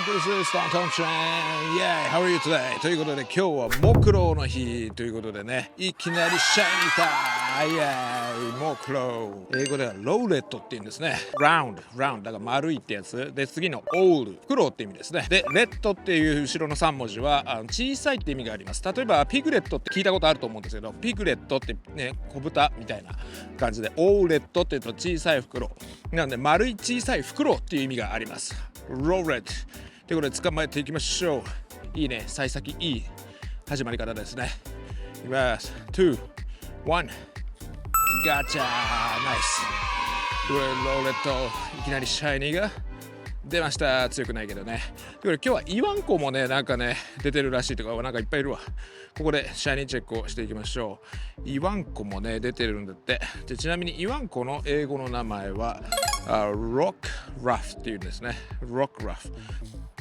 This is Tonton Train. Yeah, how are you today? ということで今日は木漏の日ということでね、いきなりシャイニータイム。Yeah, 木漏。英語ではローレットって言うんですね。Round だから丸いってやつで、次の Old フクロウって意味ですね。で、レッドっていう後ろの3文字は小さいって意味があります。例えばピグレットって聞いたことあると思うんですけど、ピグレットってね、小豚みたいな感じで、オーレットって言うと小さいフクロウなので、丸い小さいフクロウっていう意味があります。ローレットということで捕まえていきましょう。いいね、幸先いい始まり方ですね。いきます。2、1、ガチャー、ナイス。ローレット、いきなりシャイニーが出ました。強くないけどね。ということで今日はイワンコもね、なんかね、出てるらしいとか、なんかいっぱいいるわ。ここでシャイニーチェックをしていきましょう。イワンコもね、出てるんだって。でちなみにイワンコの英語の名前は、ロックラフっていうんですね。ロックラフ。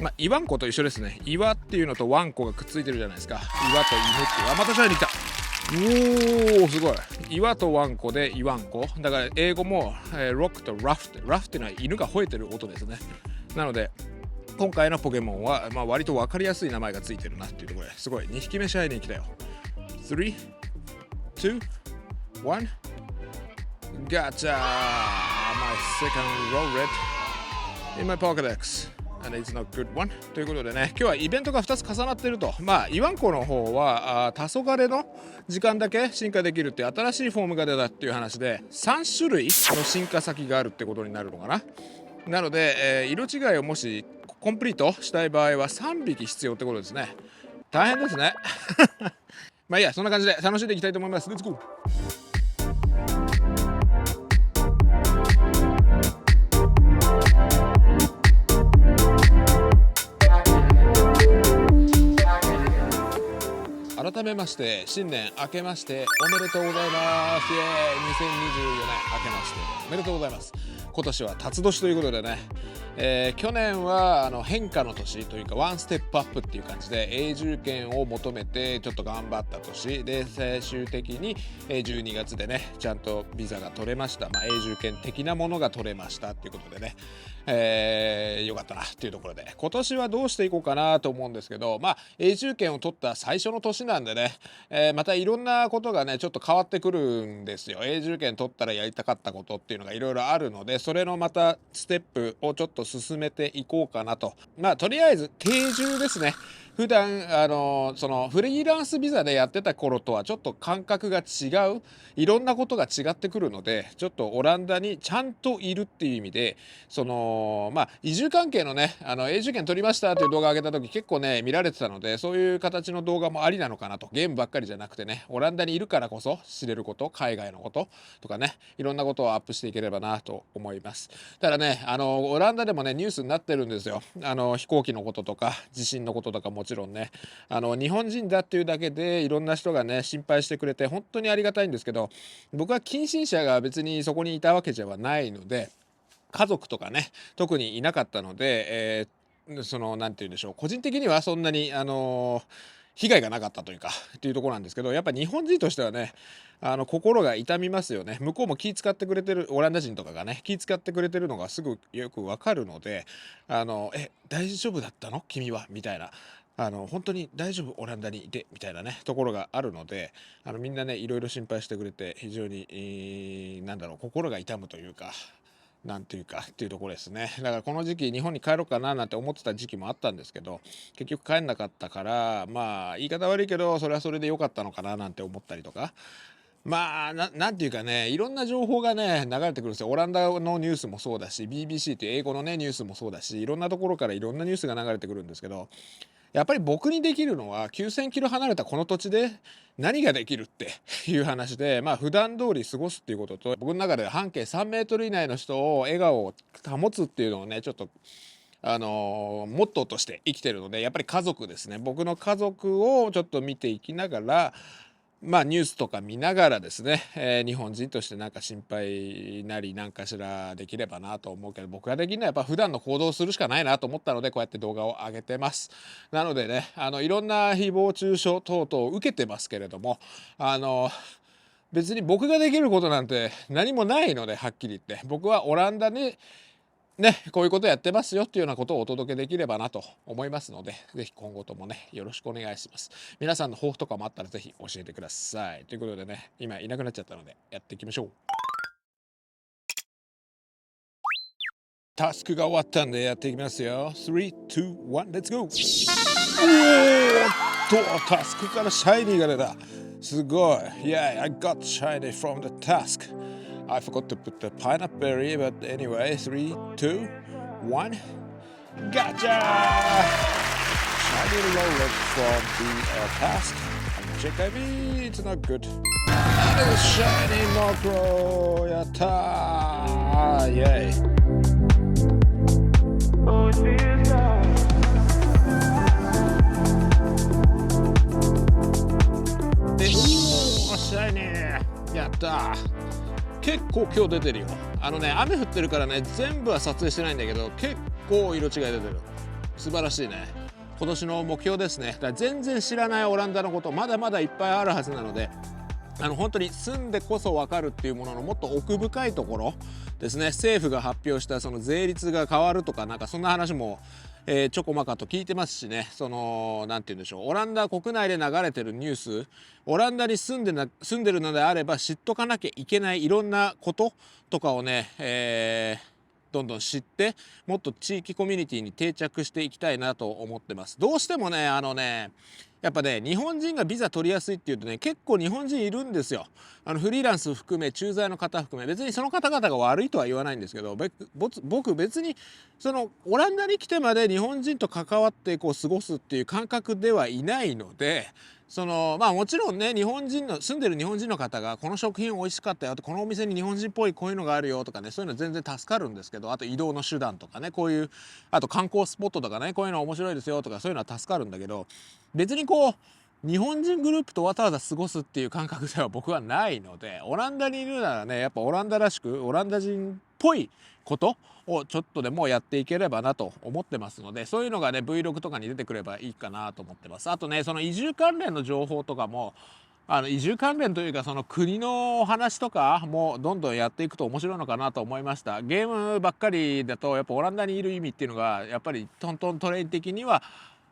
まあ、イワンコと一緒ですね。岩っていうのとワンコがくっついてるじゃないですか。岩と犬っていう。またシャイニー来た。おー、すごい。岩とワンコでイワンコ。だから英語も、ロックとラフって。ラフっていうのは犬が吠えてる音ですね。なので、今回のポケモンは、割と分かりやすい名前がついてるなっていうところですごい。2匹目シャイニー来たよ。3、2、1、ガチャー。My second roll red in my Pokédex and it's not good one ということでね、今日はイベントが2つ重なってると。イワンコの方は黄昏の時間だけ進化できるっていう新しいフォームが出たっていう話で、3種類の進化先があるってことになるのかな。なので、色違いをもしコンプリートしたい場合は3匹必要ってことですね。大変ですね。いいや、そんな感じで楽しんでいきたいと思います。レッツゴー。改めまして新年明けましておめでとうございます。イエーイ。2024年明けましておめでとうございます。今年は辰年ということでね、去年は変化の年というかワンステップアップっていう感じで永住権を求めてちょっと頑張った年で、最終的に12月でねちゃんとビザが取れました。永住権的なものが取れましたっていうことでね、よかったなっていうところで、今年はどうしていこうかなと思うんですけど、永住権を取った最初の年なんでね、またいろんなことがねちょっと変わってくるんですよ。永住権取ったらやりたかったことっていうのがいろいろあるので、それのまたステップをちょっと進めていこうかなと。とりあえず定住ですね。普段そのフリーランスビザでやってた頃とはちょっと感覚が違う、いろんなことが違ってくるので、ちょっとオランダにちゃんといるっていう意味で、その移住関係のね永住権取りましたっていう動画上げた時結構ね見られてたので、そういう形の動画もありなのかなと。ゲームばっかりじゃなくてね、オランダにいるからこそ知れること、海外のこととかね、いろんなことをアップしていければなと思います。ただねオランダでもねニュースになってるんですよ。飛行機のこととか地震のこととか、もちろんね日本人だっていうだけでいろんな人がね心配してくれて本当にありがたいんですけど、僕は近親者が別にそこにいたわけじゃないので、家族とかね特にいなかったので、そのなんて言うんでしょう、個人的にはそんなに被害がなかったというかっていうところなんですけど、やっぱ日本人としてはね心が痛みますよね。向こうも気遣ってくれてる、オランダ人とかがね気遣ってくれてるのがすぐよくわかるので、大丈夫だったの君はみたいな、本当に大丈夫オランダにいてみたいなねところがあるので、みんなねいろいろ心配してくれて、非常に、心が痛むというか、なんていうかっていうところですね。だからこの時期日本に帰ろうかななんて思ってた時期もあったんですけど、結局帰んなかったから、言い方悪いけどそれはそれで良かったのかななんて思ったりとか、なんていうかね、いろんな情報がね流れてくるんですよ。オランダのニュースもそうだし、 BBC という英語のねニュースもそうだし、いろんなところからいろんなニュースが流れてくるんですけど、やっぱり僕にできるのは9000キロ離れたこの土地で何ができるっていう話で、普段通り過ごすっていうことと、僕の中で半径3メートル以内の人を笑顔を保つっていうのをねちょっとモットーとして生きてるので、やっぱり家族ですね。僕の家族をちょっと見ていきながら、ニュースとか見ながらですね、日本人としてなんか心配なりなんかしらできればなと思うけど、僕ができるのはやっぱ普段の行動をするしかないなと思ったので、こうやって動画を上げてます。なのでねいろんな誹謗中傷等々を受けてますけれども、別に僕ができることなんて何もないので、はっきり言って僕はオランダにね、こういうことやってますよっていうようなことをお届けできればなと思いますので、ぜひ今後ともね、よろしくお願いします。皆さんの抱負とかもあったらぜひ教えてください。ということでね、今いなくなっちゃったので、やっていきましょう。タスクが終わったんでやっていきますよ。3、2、1、レッツゴー。おーっと、タスクからシャイニーが出た。すごい。Yeah, I got shiny from the task. I forgot to put the pineapple berry, but anyway, 3, 2, 1. Gotcha! Shiny roller from the task. And check IV, it's not good. And it's shiny macro. Yatta! Yay! シャイニーやったー。結構今日出てるよ。雨降ってるからね、全部は撮影してないんだけど、結構色違い出てる。素晴らしいね。今年の目標ですね。だから全然知らないオランダのことまだまだいっぱいあるはずなので、本当に住んでこそ分かるっていうもののもっと奥深いところですね。政府が発表したその税率が変わるとか、なんかそんな話もちょこまかと聞いてますしね。なんて言うんでしょう、オランダ国内で流れてるニュース、オランダに住んでるのであれば知っとかなきゃいけないいろんなこととかをね、どんどん知ってもっと地域コミュニティに定着していきたいなと思ってます。どうしてもねやっぱね、日本人がビザ取りやすいっていうとね、結構日本人いるんですよ。フリーランス含め駐在の方含め、別にその方々が悪いとは言わないんですけど、僕別にオランダに来てまで日本人と関わってこう過ごすっていう感覚ではいないので、もちろんね、住んでる日本人の方がこの食品美味しかったよと、このお店に日本人っぽいこういうのがあるよとかね、そういうの全然助かるんですけど、あと移動の手段とかね、こういうあと観光スポットとかね、こういうの面白いですよとか、そういうのは助かるんだけど、別にこう日本人グループとわざわざ過ごすっていう感覚では僕はないので、オランダにいるならね、やっぱオランダらしくオランダ人っぽいことをちょっとでもやっていければなと思ってますので、そういうのがね Vlog とかに出てくればいいかなと思ってます。あとね、その移住関連の情報とかも、移住関連というかその国のお話とかもどんどんやっていくと面白いのかなと思いました。ゲームばっかりだとやっぱオランダにいる意味っていうのがやっぱりトントントレイン的には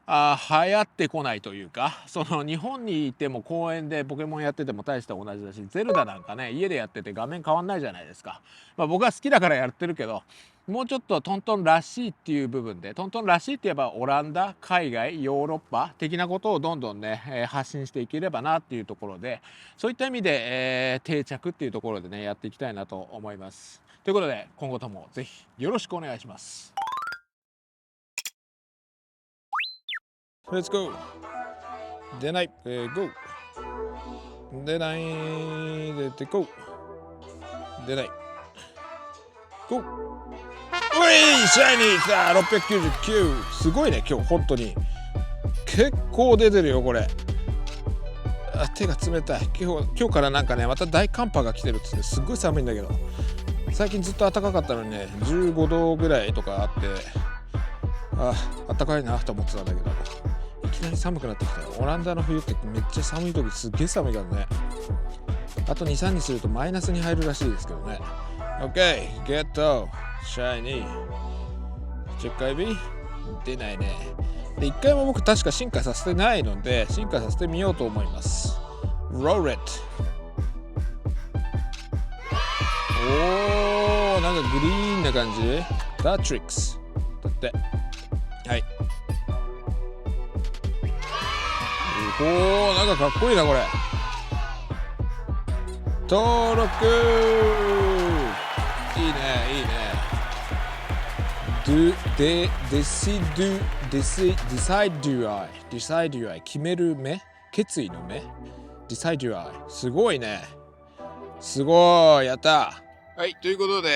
流行ってこないというか、日本にいても公園でポケモンやってても大して同じだし、ゼルダなんかね家でやってて画面変わんないじゃないですか。僕は好きだからやってるけど、もうちょっとトントンらしいっていう部分で、トントンらしいって言えばオランダ、海外、ヨーロッパ的なことをどんどんね、発信していければなっていうところで、そういった意味で、定着っていうところでねやっていきたいなと思います。ということで今後ともぜひよろしくお願いします。Let's go. 出ない。Go. 出ない。出て Go. 出ない。Go. おいシャイニーさあ699。すごいね今日本当に。結構出てるよこれ。手が冷たい。今日からなんかねまた大寒波が来てるっつってすっごい寒いんだけど。最近ずっと暖かかったのにね15度ぐらいとかあって、暖かいなと思ってたんだけど。いきなり寒くなってきたよ。オランダの冬ってめっちゃ寒い時すっげえ寒いからね。あと 2,3 日するとマイナスに入るらしいですけどね。OK、ゲット、シャイニー。10回目出ないね。で、1回も僕確か進化させてないので、進化させてみようと思います。ローレット。おー、なんかグリーンな感じ。ダートリックス。だって。はい。おー、なんかかっこいいなこれ。登録いいねいいね。デサイデュアイ決める目、決意の目、デサイデュアイ。すごいね、すごい、やった。はい、ということで、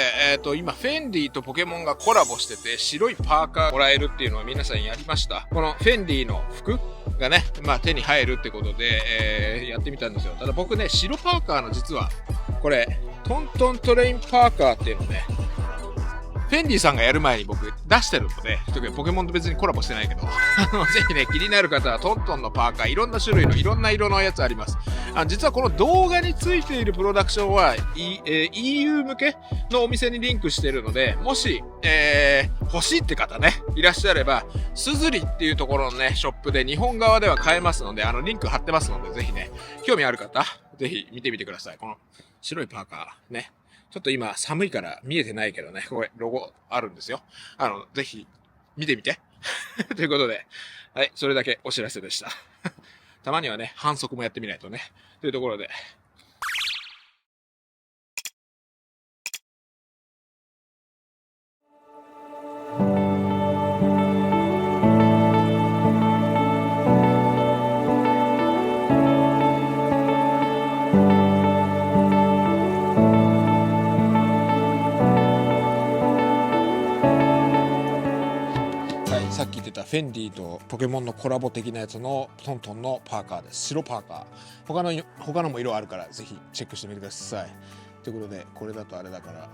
今、フェンディとポケモンがコラボしてて、白いパーカーもらえるっていうのは皆さんやりました？このフェンディの服がね、手に入るってことで、やってみたんですよ。ただ僕ね、白パーカーの実は、これ、トントントレインパーカーっていうのね、フェンディさんがやる前に僕出してるので、ポケモンと別にコラボしてないけど、ぜひね、気になる方はトントンのパーカー、いろんな種類のいろんな色のやつあります。実はこの動画についているプロダクションは、EU 向けのお店にリンクしているので、もし、欲しいって方ね、いらっしゃれば、すずりっていうところのね、ショップで日本側では買えますので、リンク貼ってますので、ぜひね、興味ある方、ぜひ見てみてください。この白いパーカーね。ちょっと今寒いから見えてないけどね、これロゴあるんですよ。ぜひ見てみて。ということで、はい、それだけお知らせでした。たまにはね、反則もやってみないとね。というところで。さっき言ってたフェンディとポケモンのコラボ的なやつのトントンのパーカーです。白パーカー。他のも色あるからぜひチェックしてみてください。ということで、これだとあれだから、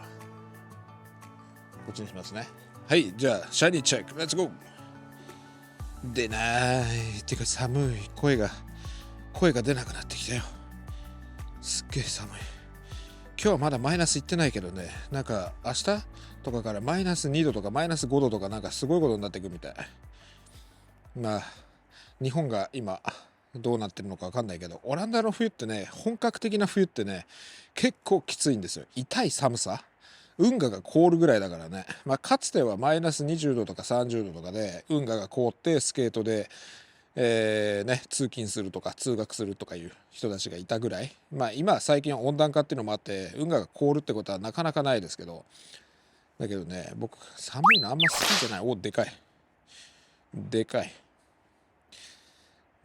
こっちにしますね。はい、じゃあ、シャイニーチェック、レッツゴー。出ない。てか寒い。声が出なくなってきたよ。すっげえ寒い。今日はまだマイナスいってないけどね、なんか明日とかからマイナス2度とかマイナス5度とかなんかすごいことになっていくみたい。まあ日本が今どうなってるのか分かんないけど、オランダの冬ってね、本格的な冬ってね、結構きついんですよ。痛い寒さ、運河が凍るぐらいだからね。まあかつてはマイナス20度とか30度とかで運河が凍ってスケートで通勤するとか通学するとかいう人たちがいたぐらい。まあ今最近は温暖化っていうのもあって運河が凍るってことはなかなかないですけど、だけどね、僕寒いのあんま好きじゃない。お、でかいでかい。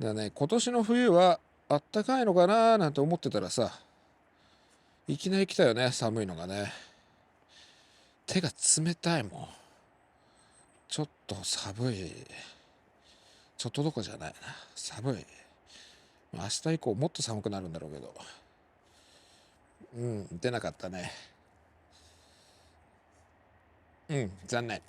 だからね、今年の冬はあったかいのかななんて思ってたらさ、いきなり来たよね、寒いのがね。手が冷たいもん。ちょっと寒い。ちょっとどころじゃないな、寒い。明日以降もっと寒くなるんだろうけど、出なかったね。残念。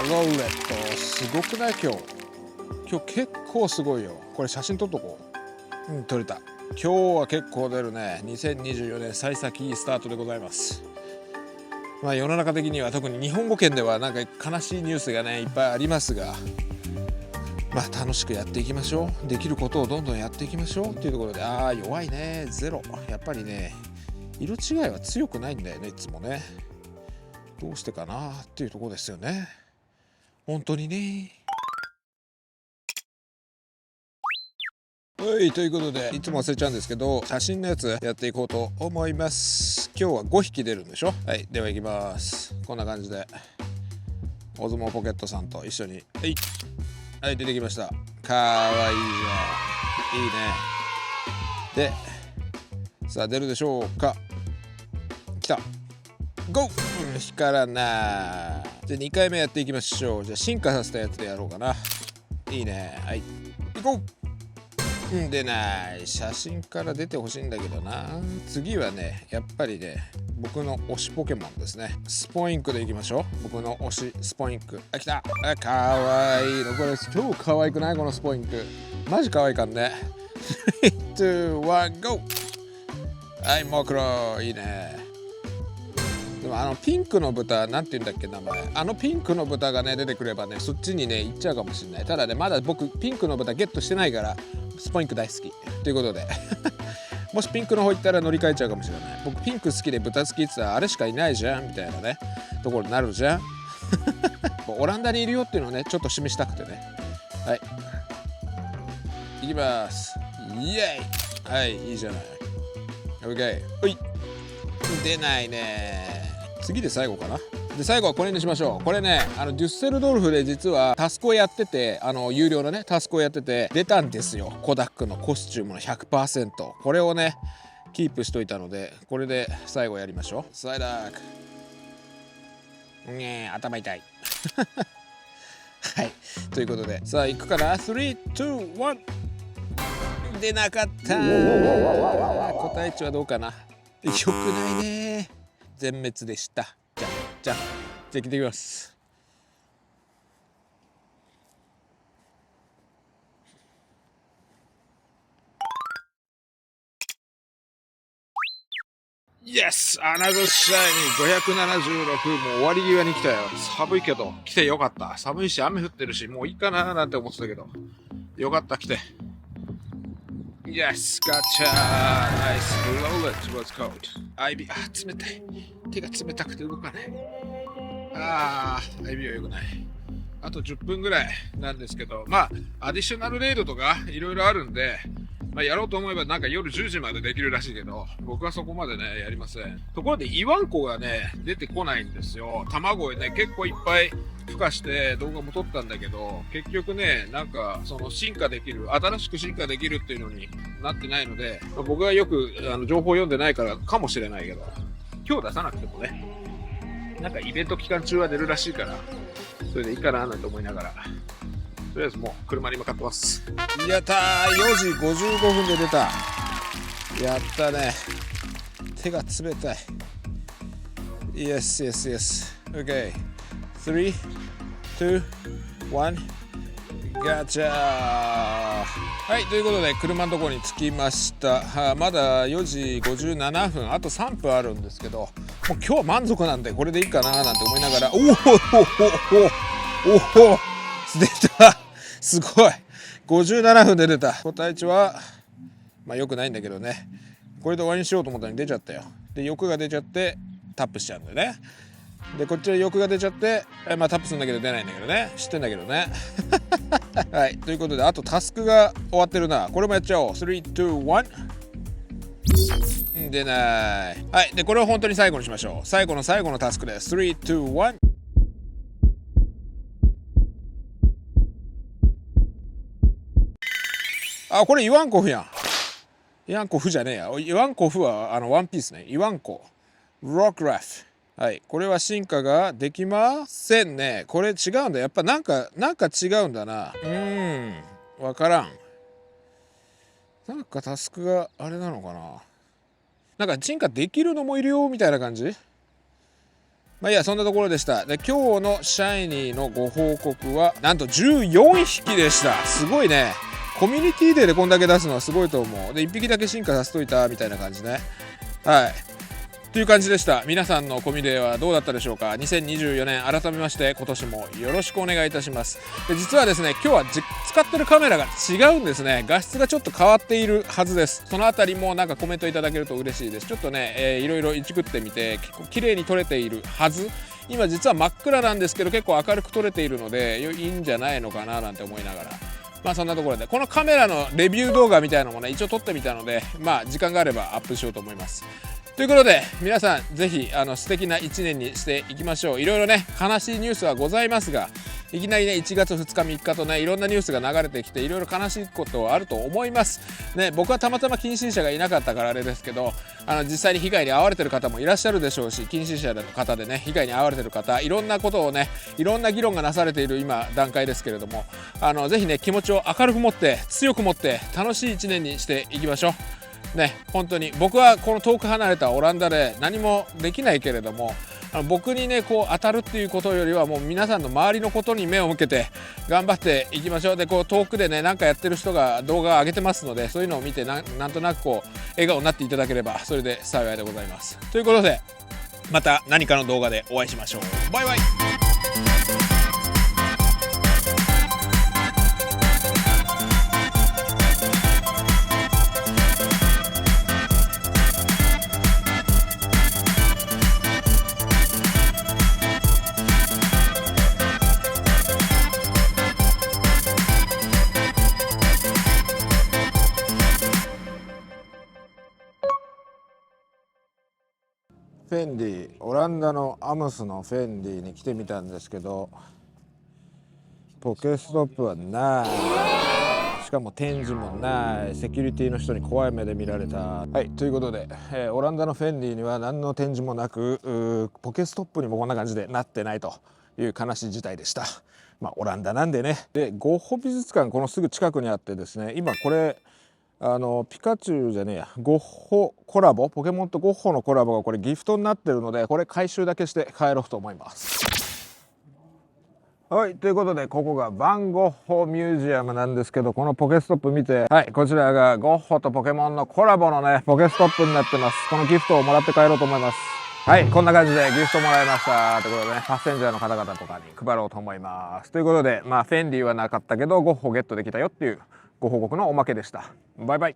ローレットすごくない？今日結構すごいよ。これ写真撮っとこう。撮れた。今日は結構出るね。2024年幸先いいスタートでございます。まあ世の中的には特に日本語圏ではなんか悲しいニュースがねいっぱいありますが、まあ楽しくやっていきましょう。できることをどんどんやっていきましょうっていうところで、弱いね、ゼロ。やっぱりね、色違いは強くないんだよね、いつもね。どうしてかなっていうところですよね。本当にね。はい、ということでいつも忘れちゃうんですけど、写真のやつやっていこうと思います。今日は5匹出るんでしょ。はい、ではいきます。こんな感じでオズモポケットさんと一緒にはい、出てきました。かわいいじゃん、いいね。でさあ出るでしょうか。来た。ゴー、光らない。じゃあ2回目やっていきましょう。じゃあ進化させたやつでやろうかな。いいね。はい、行こう。出ない。写真から出てほしいんだけどな。次はね、やっぱりね、僕の推しポケモンですね。スポインクでいきましょう。僕の推しスポインク。来た。かわいいの。これ超かわいくない？このスポインクマジかわいいかんね。3、2、1、GO。 はい、モクロ。いいね。でもピンクの豚、なんて言うんだっけ名前。ピンクの豚がね出てくればね、そっちにね行っちゃうかもしれない。ただね、まだ僕ピンクの豚ゲットしてないからスポインク大好きということでもしピンクの方行ったら乗り換えちゃうかもしれない。僕ピンク好きで豚好きって言ったらあれしかいないじゃんみたいなねところになるじゃんオランダにいるよっていうのをねちょっと示したくてね。はい、いきます。イエイ。はい、いいじゃない。 OK。 ほい。出ないね。次で最後かな。で最後はこれにしましょう。これねデュッセルドルフで実はタスクをやってて有料のねタスクをやってて出たんですよ。コダックのコスチュームの 100%。 これをねキープしといたのでこれで最後やりましょう。スライダー頭痛いはいということでさあ行くかな。3、2、1。出なかった個体値はどうかな。よくないね。全滅でした。じゃあ切ってきます。イエスアナザーシャイニー576。もう終わり際に来たよ。寒いけど来てよかった。寒いし雨降ってるしもういいかななんて思ってたけどよかった来て。Yes, gotcha. Nice. Roll it. What's cold? IB. 冷たい。手が冷たくて動かない。IB は良くない。あと10分ぐらいなんですけど、アディショナルレイドとかいろいろあるんで、やろうと思えばなんか夜10時までできるらしいけど、僕はそこまでね、やりません。ところでイワンコがね、出てこないんですよ。卵をね、結構いっぱい孵化して動画も撮ったんだけど、結局ね、なんかその新しく進化できるっていうのになってないので、僕はよく情報を読んでないからかもしれないけど、今日出さなくてもね、なんかイベント期間中は出るらしいから、それでいいかななんて思いながら、とりあえずもう車に向かってます。やったー、4時55分で出た。やったね。手が冷たい。Yes, yes, yes. Okay. 3, 2, 1. ガチャー。はい、ということで車のところに着きました。まだ4時57分、あと3分あるんですけど、もう今日は満足なんでこれでいいかななんて思いながら、おお出た。すごい57分で出た。個体値は良くないんだけどね。これで終わりにしようと思ったのに出ちゃったよ。で欲が出ちゃってタップしちゃうんだよね。でこっちは欲が出ちゃってタップするんだけど出ないんだけどね。知ってんだけどねはいということであとタスクが終わってるな。これもやっちゃおう。3、2、1。出ない。はいでこれを本当に最後にしましょう。最後のタスクです。3、2、1。これイワンコフやん。イワンコフじゃねえや。イワンコフはワンピースね。イワンコロックラフ。はい、これは進化ができませんね。これ違うんだ。やっぱなんか違うんだな。わからん。なんかタスクがあれなのかな。なんか進化できるのもいるよみたいな感じ。いやそんなところでした。で今日のシャイニーのご報告はなんと14匹でした。すごいね。コミュニティデーでこんだけ出すのはすごいと思う。で1匹だけ進化させといたみたいな感じね。はいという感じでした。皆さんのコミデーはどうだったでしょうか。2024年改めまして今年もよろしくお願いいたします。で実はですね今日は使ってるカメラが違うんですね。画質がちょっと変わっているはずです。そのあたりもなんかコメントいただけると嬉しいです。ちょっとね、いろいろいじくってみて結構綺麗に撮れているはず。今実は真っ暗なんですけど結構明るく撮れているのでいいんじゃないのかななんて思いながらそんなところでこのカメラのレビュー動画みたいなのもね一応撮ってみたので時間があればアップしようと思います。ということで皆さんぜひ素敵な1年にしていきましょう。いろいろね悲しいニュースはございますがいきなりね1月2日3日とねいろんなニュースが流れてきていろいろ悲しいことはあると思いますね。僕はたまたま近親者がいなかったからあれですけど実際に被害に遭われてる方もいらっしゃるでしょうし近親者の方でね被害に遭われてる方いろんなことをねいろんな議論がなされている今段階ですけれどもぜひね気持ちを明るく持って強く持って楽しい1年にしていきましょう。本当に僕はこの遠く離れたオランダで何もできないけれども僕にねこう当たるっていうことよりはもう皆さんの周りのことに目を向けて頑張っていきましょう。でこう遠くでね何かやってる人が動画を上げてますのでそういうのを見てなんとなくこう笑顔になっていただければそれで幸いでございます。ということでまた何かの動画でお会いしましょう。バイバイ。フェンディ、オランダのアムスのフェンディに来てみたんですけど、ポケストップはない。しかも展示もない。セキュリティの人に怖い目で見られた。はい、ということで、オランダのフェンディには何の展示もなく、ポケストップにもこんな感じでなってないという悲しい事態でした。まあオランダなんでね。でゴッホ美術館このすぐ近くにあってですね、今これピカチュウじゃねえや、ゴッホコラボ、ポケモンとゴッホのコラボがこれギフトになってるので、これ回収だけして帰ろうと思います。はい、ということでここがバン・ゴッホミュージアムなんですけど、このポケストップ見て、はい、こちらがゴッホとポケモンのコラボのねポケストップになってます。このギフトをもらって帰ろうと思います。はい、こんな感じでギフトもらいましたということでね、パッセンジャーの方々とかに配ろうと思います。ということで、まあフェンディはなかったけどゴッホゲットできたよっていうご報告のおまけでした。バイバイ。